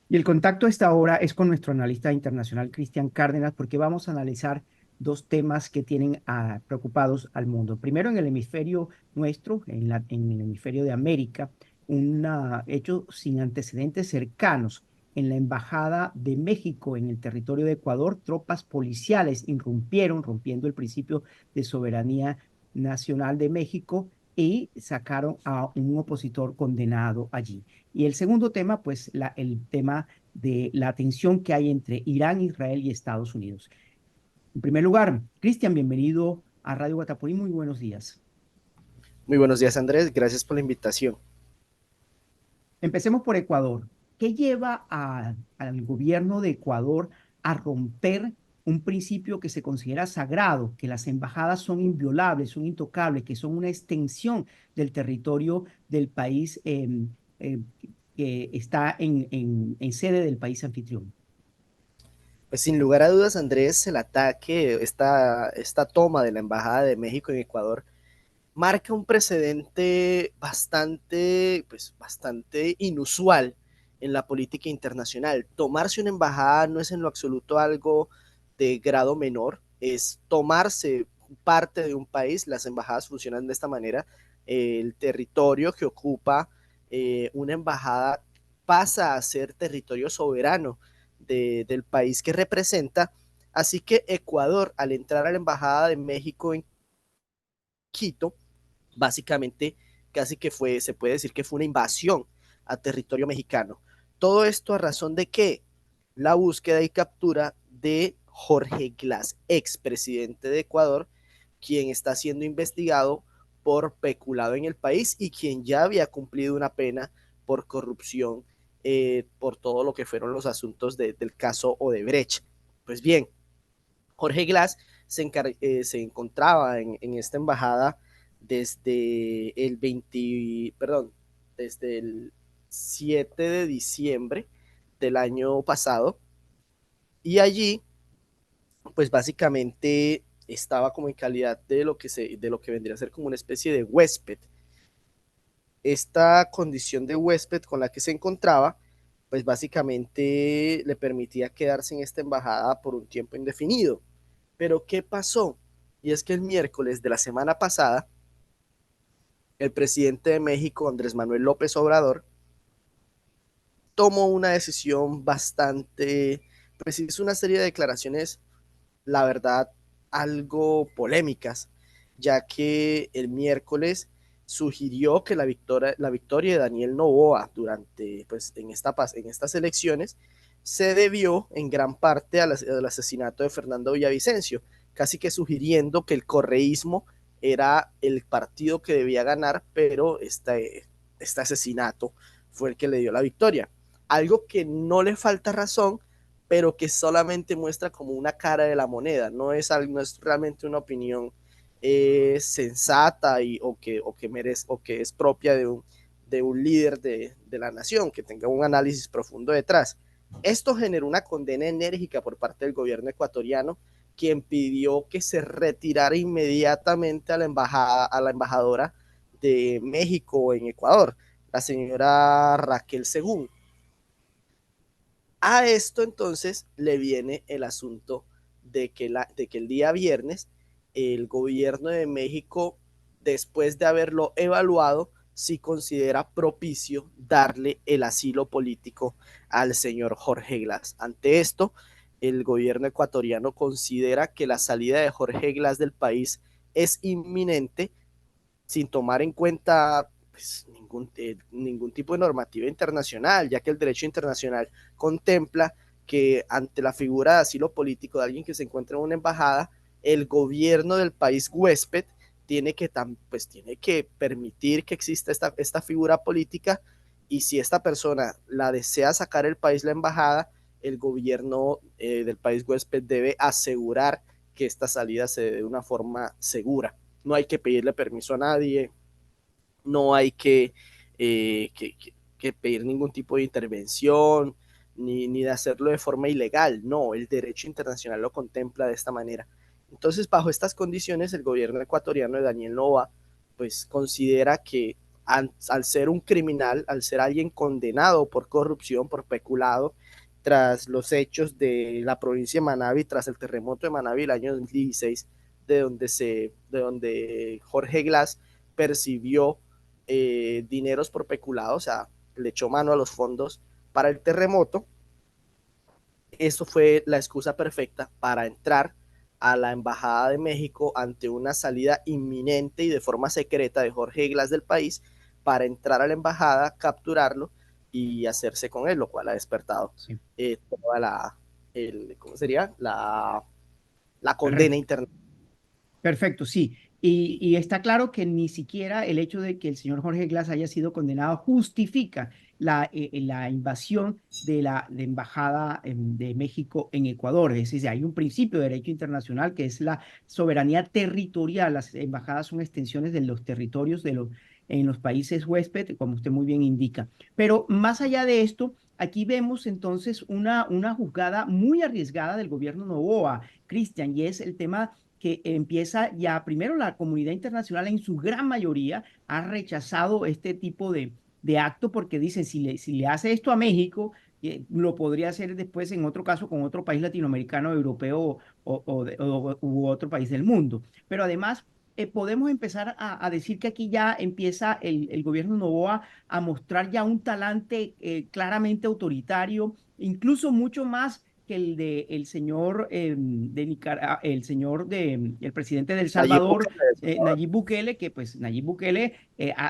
Y el contacto a esta hora es con nuestro analista internacional Cristian Cárdenas, porque vamos a analizar dos temas que tienen preocupados al mundo. Primero, en el hemisferio nuestro, en el hemisferio de América, un hecho sin antecedentes cercanos. En la Embajada de México, en el territorio de Ecuador, tropas policiales irrumpieron, rompiendo el principio de soberanía nacional de México y sacaron a un opositor condenado allí. Y el segundo tema, pues el tema de la tensión que hay entre Irán, Israel y Estados Unidos. En primer lugar, Cristian, bienvenido a Radio Guatapurí. Muy buenos días. Muy buenos días, Andrés. Gracias por la invitación. Empecemos por Ecuador. ¿Qué lleva al gobierno de Ecuador a romper un principio que se considera sagrado, que las embajadas son inviolables, son intocables, que son una extensión del territorio del país eh, que está en sede del país anfitrión? Pues sin lugar a dudas, Andrés, el ataque, esta toma de la Embajada de México en Ecuador marca un precedente bastante inusual en la política internacional. Tomarse una embajada no es en lo absoluto algo de grado menor, es tomarse parte de un país. Las embajadas funcionan de esta manera. El territorio que ocupa una embajada pasa a ser territorio soberano del país que representa. Así que Ecuador, al entrar a la Embajada de México en Quito, básicamente casi que fue, se puede decir que fue una invasión a territorio mexicano. Todo esto a razón de que la búsqueda y captura de Jorge Glass, expresidente de Ecuador, quien está siendo investigado por peculado en el país y quien ya había cumplido una pena por corrupción, por todo lo que fueron los asuntos del caso Odebrecht. Pues bien, Jorge Glass se encontraba en esta embajada desde el 20, perdón, desde el 7 de diciembre del año pasado, y allí pues básicamente estaba como en calidad de lo que vendría a ser como una especie de huésped. Esta condición de huésped con la que se encontraba pues básicamente le permitía quedarse en esta embajada por un tiempo indefinido. Pero ¿qué pasó? Y es que el miércoles de la semana pasada, el presidente de México, Andrés Manuel López Obrador, tomó una decisión bastante, pues hizo una serie de declaraciones, la verdad, algo polémicas, ya que el miércoles sugirió que la victoria de Daniel Noboa durante, pues, en estas elecciones se debió en gran parte al asesinato de Fernando Villavicencio, casi que sugiriendo que el correísmo era el partido que debía ganar, pero este asesinato fue el que le dio la victoria. Algo que no le falta razón, pero que solamente muestra como una cara de la moneda, no es realmente una opinión sensata o que es propia de un líder de la nación, que tenga un análisis profundo detrás. Esto generó una condena enérgica por parte del gobierno ecuatoriano, quien pidió que se retirara inmediatamente a la embajadora de México en Ecuador, la señora Raquel Según. A esto entonces le viene el asunto de que el día viernes el gobierno de México, después de haberlo evaluado, sí considera propicio darle el asilo político al señor Jorge Glass. Ante esto, el gobierno ecuatoriano considera que la salida de Jorge Glass del país es inminente, sin tomar en cuenta pues, ningún tipo de normativa internacional, ya que el derecho internacional contempla que ante la figura de asilo político de alguien que se encuentra en una embajada, el gobierno del país huésped tiene que permitir que exista esta figura política, y si esta persona la desea sacar el país, la embajada, el gobierno del país huésped debe asegurar que esta salida se dé de una forma segura. No hay que pedirle permiso a nadie, no hay que pedir ningún tipo de intervención, ni de hacerlo de forma ilegal. No, el derecho internacional lo contempla de esta manera. Entonces, bajo estas condiciones, el gobierno ecuatoriano de Daniel Nova, pues considera que al ser un criminal, al ser alguien condenado por corrupción, por peculado, tras los hechos de la provincia de Manabí, tras el terremoto de Manabí el año 2016, de donde Jorge Glass percibió dineros por peculado, o sea, le echó mano a los fondos para el terremoto. Eso fue la excusa perfecta para entrar a la Embajada de México ante una salida inminente y de forma secreta de Jorge Glass del país, para entrar a la embajada, capturarlo y hacerse con él, lo cual ha despertado Sí. toda ¿cómo sería? La condena internacional. Perfecto, sí. Y está claro que ni siquiera el hecho de que el señor Jorge Glass haya sido condenado justifica la invasión de la embajada de México en Ecuador. Es decir, hay un principio de derecho internacional que es la soberanía territorial. Las embajadas son extensiones de los territorios en los países huésped, como usted muy bien indica. Pero más allá de esto, aquí vemos entonces una jugada muy arriesgada del gobierno Noboa, Cristian, y es el tema que empieza ya, primero la comunidad internacional en su gran mayoría ha rechazado este tipo de acto porque dicen, si le hace esto a México, lo podría hacer después en otro caso con otro país latinoamericano, europeo u otro país del mundo. Pero además, podemos empezar decir que aquí ya empieza el gobierno Noboa a mostrar ya un talante claramente autoritario, incluso mucho más que el de el señor de Nicaragua, el presidente de El Nayib Salvador, Bukele, Nayib Bukele, que pues Nayib Bukele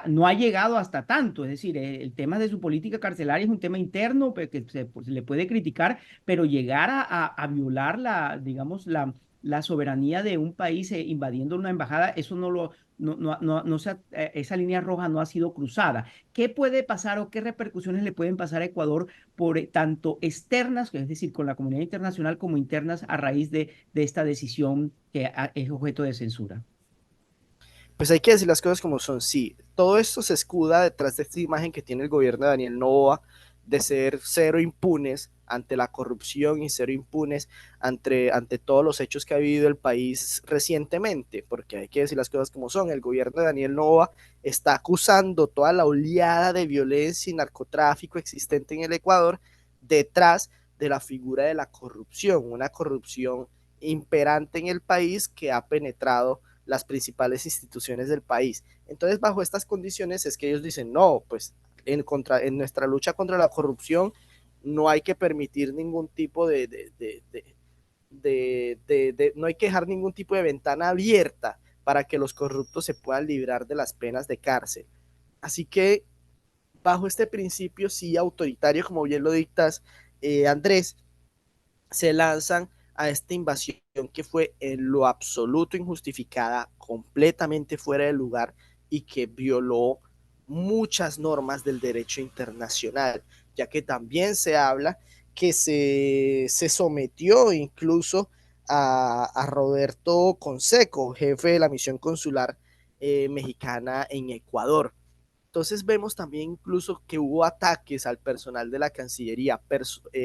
no ha llegado hasta tanto, es decir, el tema de su política carcelaria es un tema interno que pues, se le puede criticar, pero llegar a violar digamos, la soberanía de un país invadiendo una embajada, eso esa línea roja no ha sido cruzada. ¿Qué puede pasar o qué repercusiones le pueden pasar a Ecuador por tanto externas, es decir, con la comunidad internacional, como internas a raíz de esta decisión que es objeto de censura? pues hay que decir las cosas como son. Sí, todo esto se escuda detrás de esta imagen que tiene el gobierno de Daniel Noboa de ser cero impunes ante la corrupción y cero impunes ante todos los hechos que ha vivido el país recientemente, porque hay que decir las cosas como son. El gobierno de Daniel Noboa está acusando toda la oleada de violencia y narcotráfico existente en el Ecuador detrás de la figura de la corrupción, una corrupción imperante en el país que ha penetrado las principales instituciones del país. Entonces, bajo estas condiciones es que ellos dicen, no, pues en nuestra lucha contra la corrupción no hay que permitir ningún tipo no hay que dejar ningún tipo de ventana abierta para que los corruptos se puedan librar de las penas de cárcel. Así que, bajo este principio, sí, autoritario, como bien lo dictas, Andrés, se lanzan a esta invasión que fue en lo absoluto injustificada, completamente fuera de lugar y que violó muchas normas del derecho internacional, ya que también se habla que se sometió incluso a Roberto Conseco, jefe de la misión consular mexicana en Ecuador. Entonces vemos también incluso que hubo ataques al personal de la Cancillería,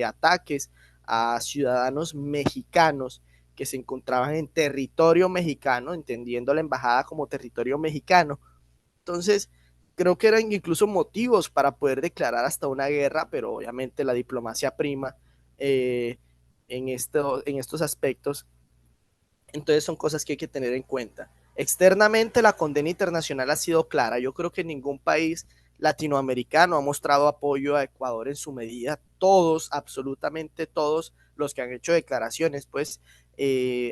ataques a ciudadanos mexicanos que se encontraban en territorio mexicano, entendiendo la embajada como territorio mexicano. Entonces, creo que eran incluso motivos para poder declarar hasta una guerra, pero obviamente la diplomacia prima eh, en estos aspectos. Entonces son cosas que hay que tener en cuenta. Externamente la condena internacional ha sido clara. Yo creo que ningún país latinoamericano ha mostrado apoyo a Ecuador en su medida. Todos, absolutamente todos los que han hecho declaraciones, pues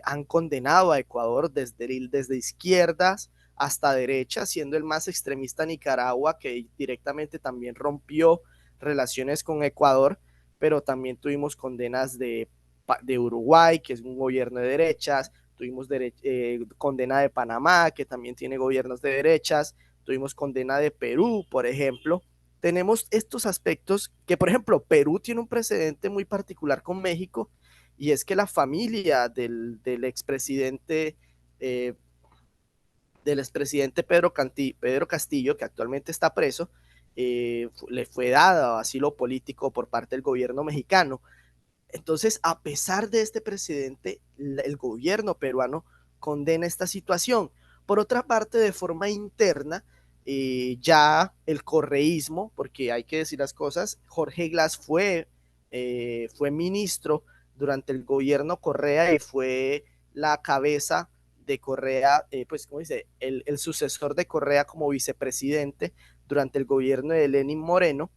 han condenado a Ecuador desde izquierdas hasta derecha, siendo el más extremista Nicaragua, que directamente también rompió relaciones con Ecuador, pero también tuvimos condenas de Uruguay, que es un gobierno de derechas, tuvimos condena de Panamá, que también tiene gobiernos de derechas, tuvimos condena de Perú, por ejemplo. Tenemos estos aspectos que, por ejemplo, Perú tiene un precedente muy particular con México, y es que la familia del expresidente eh, Pedro Castillo, que actualmente está preso, le fue dado asilo político por parte del gobierno mexicano. Entonces, a pesar de este presidente, el gobierno peruano condena esta situación. Por otra parte, de forma interna, ya el correísmo, porque hay que decir las cosas, Jorge Glass fue ministro durante el gobierno Correa y fue la cabeza de Correa, pues, ¿cómo dice? El sucesor de Correa como vicepresidente durante el gobierno de Lenín Moreno,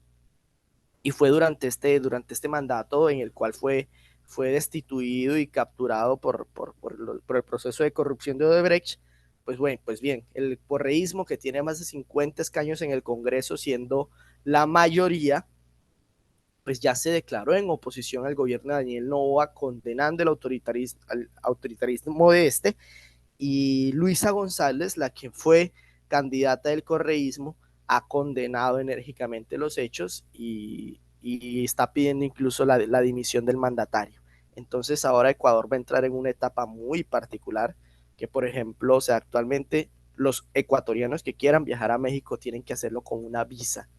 y fue durante este mandato en el cual fue destituido y capturado por el proceso de corrupción de Odebrecht. Pues bueno, pues bien, el correísmo, que tiene más de 50 escaños en el Congreso, siendo la mayoría, pues ya se declaró en oposición al gobierno de Daniel Noboa, condenando el autoritarismo de este, y Luisa González, la que fue candidata del correísmo, ha condenado enérgicamente los hechos y está pidiendo incluso la dimisión del mandatario. Entonces ahora Ecuador va a entrar en una etapa muy particular, que por ejemplo, o sea, actualmente los ecuatorianos que quieran viajar a México tienen que hacerlo con una visa,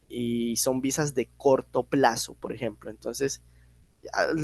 y son visas de corto plazo, por ejemplo. Entonces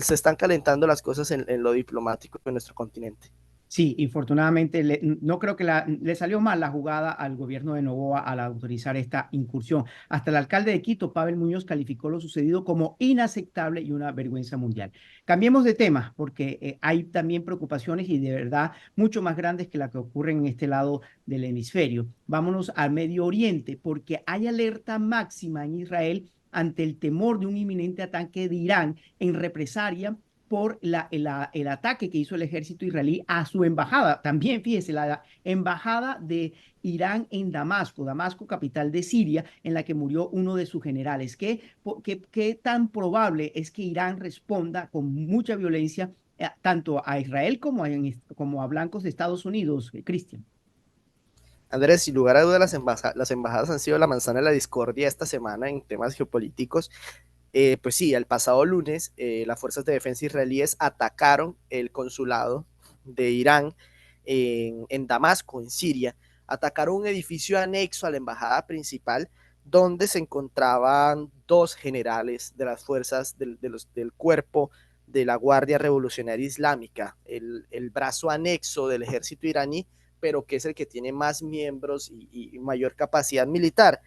se están calentando las cosas en lo diplomático de nuestro continente. Sí, infortunadamente no creo que le salió mal la jugada al gobierno de Noboa al autorizar esta incursión. Hasta el alcalde de Quito, Pavel Muñoz, calificó lo sucedido como inaceptable y una vergüenza mundial. Cambiemos de tema porque hay también preocupaciones y de verdad mucho más grandes que las que ocurren en este lado del hemisferio. Vámonos al Medio Oriente porque hay alerta máxima en Israel ante el temor de un inminente ataque de Irán en represalia por el ataque que hizo el ejército israelí a su embajada. También, fíjese, la embajada de Irán en Damasco, Damasco, capital de Siria, en la que murió uno de sus generales. ¿Qué tan probable es que Irán responda con mucha violencia tanto a Israel como a blancos de Estados Unidos, Cristian? Andrés, sin lugar a dudas, las embajadas han sido la manzana de la discordia esta semana en temas geopolíticos. Pues sí, el pasado lunes las fuerzas de defensa israelíes atacaron el consulado de Irán en Damasco, en Siria. Atacaron un edificio anexo a la embajada principal, donde se encontraban dos generales de las fuerzas del cuerpo de la Guardia Revolucionaria Islámica, el brazo anexo del ejército iraní, pero que es el que tiene más miembros y mayor capacidad militar,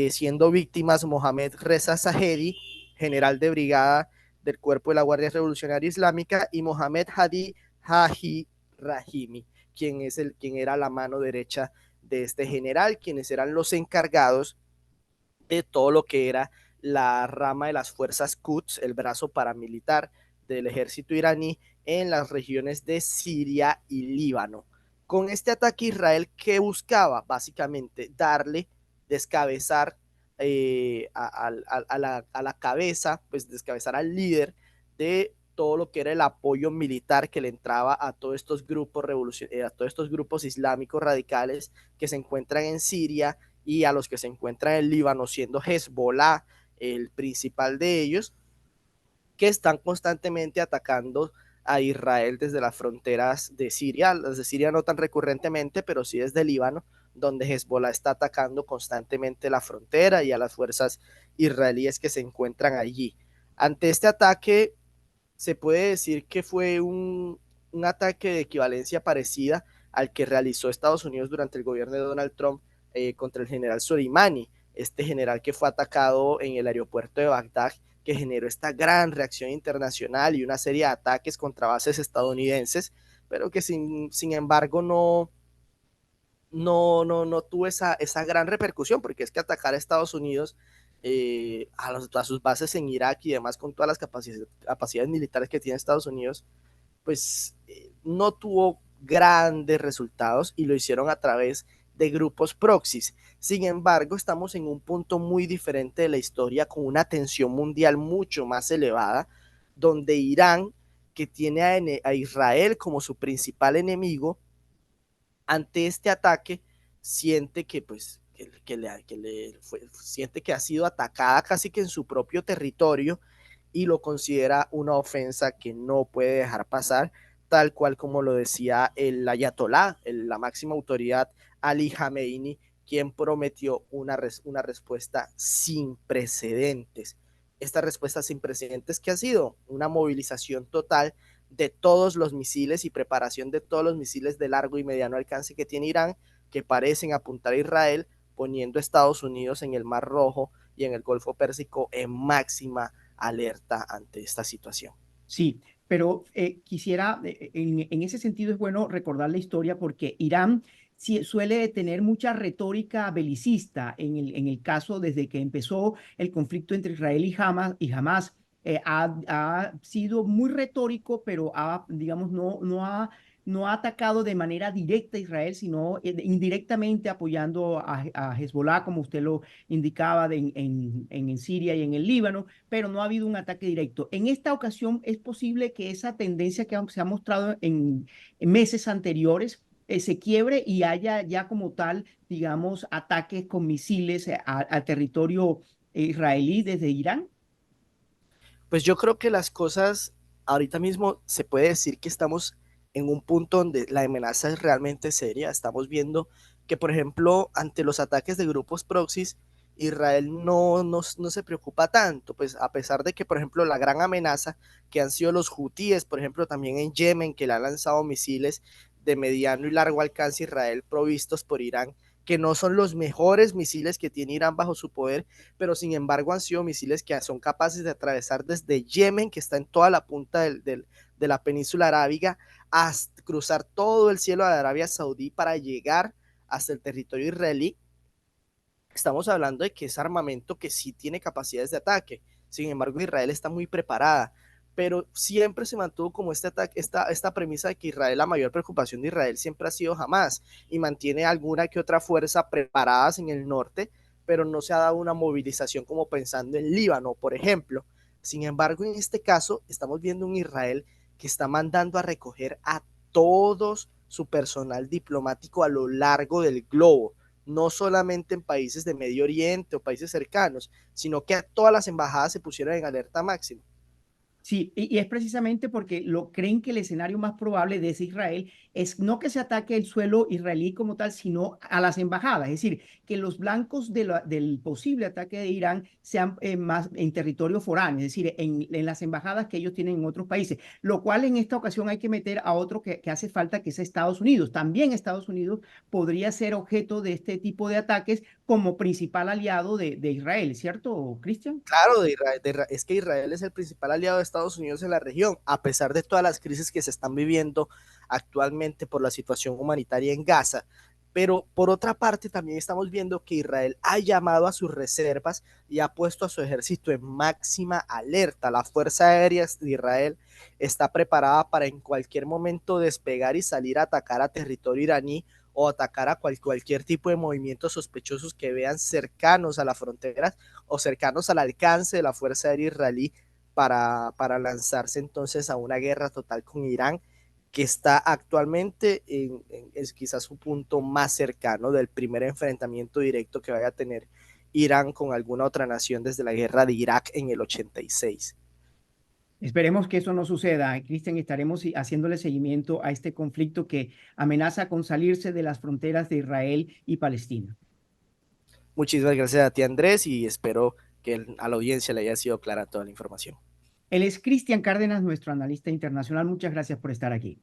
siendo víctimas Mohamed Reza Zahedi, general de brigada del cuerpo de la Guardia Revolucionaria Islámica, y Mohamed Hadi Haji Rahimi, quien era la mano derecha de este general, quienes eran los encargados de todo lo que era la rama de las fuerzas Quds, el brazo paramilitar del ejército iraní en las regiones de Siria y Líbano. Con este ataque Israel, ¿qué buscaba? Básicamente darle, descabezar a la cabeza, pues descabezar al líder de todo lo que era el apoyo militar que le entraba a todos estos grupos islámicos radicales que se encuentran en Siria, y a los que se encuentran en el Líbano, siendo Hezbollah el principal de ellos, que están constantemente atacando a Israel desde las fronteras de Siria, las de Siria no tan recurrentemente, pero sí desde Líbano, donde Hezbollah está atacando constantemente la frontera y a las fuerzas israelíes que se encuentran allí. Ante este ataque, se puede decir que fue un ataque de equivalencia parecida al que realizó Estados Unidos durante el gobierno de Donald Trump contra el general Soleimani, este general que fue atacado en el aeropuerto de Bagdad, que generó esta gran reacción internacional y una serie de ataques contra bases estadounidenses, pero que sin embargo no tuvo esa gran repercusión, porque es que atacar a Estados Unidos, a sus bases en Irak y demás, con todas las capacidades militares que tiene Estados Unidos, pues no tuvo grandes resultados, y lo hicieron a través de grupos proxies. Sin embargo, estamos en un punto muy diferente de la historia, con una tensión mundial mucho más elevada, donde Irán, que tiene a Israel como su principal enemigo, ante este ataque siente que pues siente que ha sido atacada casi que en su propio territorio, y lo considera una ofensa que no puede dejar pasar, tal cual como lo decía el ayatolá, la máxima autoridad Ali Khamenei, quien prometió una respuesta sin precedentes. Esta respuesta sin precedentes, que ha sido una movilización total de todos los misiles y preparación de todos los misiles de largo y mediano alcance que tiene Irán, que parecen apuntar a Israel, poniendo a Estados Unidos en el Mar Rojo y en el Golfo Pérsico en máxima alerta ante esta situación. Sí, pero quisiera, en ese sentido es bueno recordar la historia porque Irán sí suele tener mucha retórica belicista en el caso desde que empezó el conflicto entre Israel y Hamas. Ha sido muy retórico, pero digamos, no ha atacado de manera directa a Israel, sino indirectamente apoyando a Hezbollah, como usted lo indicaba, en Siria y en el Líbano, pero no ha habido un ataque directo. En esta ocasión es posible que esa tendencia que se ha mostrado en meses anteriores se quiebre y haya ya como tal, digamos, ataques con misiles al territorio israelí desde Irán. Pues yo creo que las cosas ahorita mismo se puede decir que estamos en un punto donde la amenaza es realmente seria. Estamos viendo que, por ejemplo, ante los ataques de grupos proxies, Israel no se preocupa tanto, pues a pesar de que, por ejemplo, la gran amenaza que han sido los hutíes, por ejemplo, también en Yemen, que le han lanzado misiles de mediano y largo alcance a Israel provistos por Irán, que no son los mejores misiles que tiene Irán bajo su poder, pero sin embargo han sido misiles que son capaces de atravesar desde Yemen, que está en toda la punta de la península arábiga, hasta cruzar todo el cielo de Arabia Saudí para llegar hasta el territorio israelí. Estamos hablando de que es armamento que sí tiene capacidades de ataque. Sin embargo, Israel está muy preparada, pero siempre se mantuvo como este ataque, esta premisa de que Israel, la mayor preocupación de Israel siempre ha sido Hamas, y mantiene alguna que otra fuerza preparadas en el norte, pero no se ha dado una movilización como pensando en Líbano, por ejemplo. Sin embargo, en este caso, estamos viendo un Israel que está mandando a recoger a todos su personal diplomático a lo largo del globo, no solamente en países de Medio Oriente o países cercanos, sino que a todas las embajadas se pusieron en alerta máxima. Sí, y es precisamente porque creen que el escenario más probable de ese Israel es no que se ataque el suelo israelí como tal, sino a las embajadas. Es decir, que los blancos del posible ataque de Irán sean más en territorio foráneo, es decir, en las embajadas que ellos tienen en otros países. Lo cual en esta ocasión hay que meter a otro que hace falta, que es Estados Unidos. También Estados Unidos podría ser objeto de este tipo de ataques como principal aliado de Israel, ¿cierto, Cristian? Claro, es que Israel es el principal aliado de Estados Unidos en la región, a pesar de todas las crisis que se están viviendo actualmente por la situación humanitaria en Gaza. Pero por otra parte, también estamos viendo que Israel ha llamado a sus reservas y ha puesto a su ejército en máxima alerta. La Fuerza Aérea de Israel está preparada para en cualquier momento despegar y salir a atacar a territorio iraní o atacar a cualquier tipo de movimientos sospechosos que vean cercanos a la frontera o cercanos al alcance de la Fuerza Aérea Israelí para lanzarse entonces a una guerra total con Irán, que está actualmente es quizás su punto más cercano del primer enfrentamiento directo que vaya a tener Irán con alguna otra nación desde la guerra de Irak en el 86. Esperemos que eso no suceda. Cristian, estaremos haciéndole seguimiento a este conflicto que amenaza con salirse de las fronteras de Israel y Palestina. Muchísimas gracias a ti, Andrés, y espero que a la audiencia le haya sido clara toda la información. Él es Cristian Cárdenas, nuestro analista internacional. Muchas gracias por estar aquí.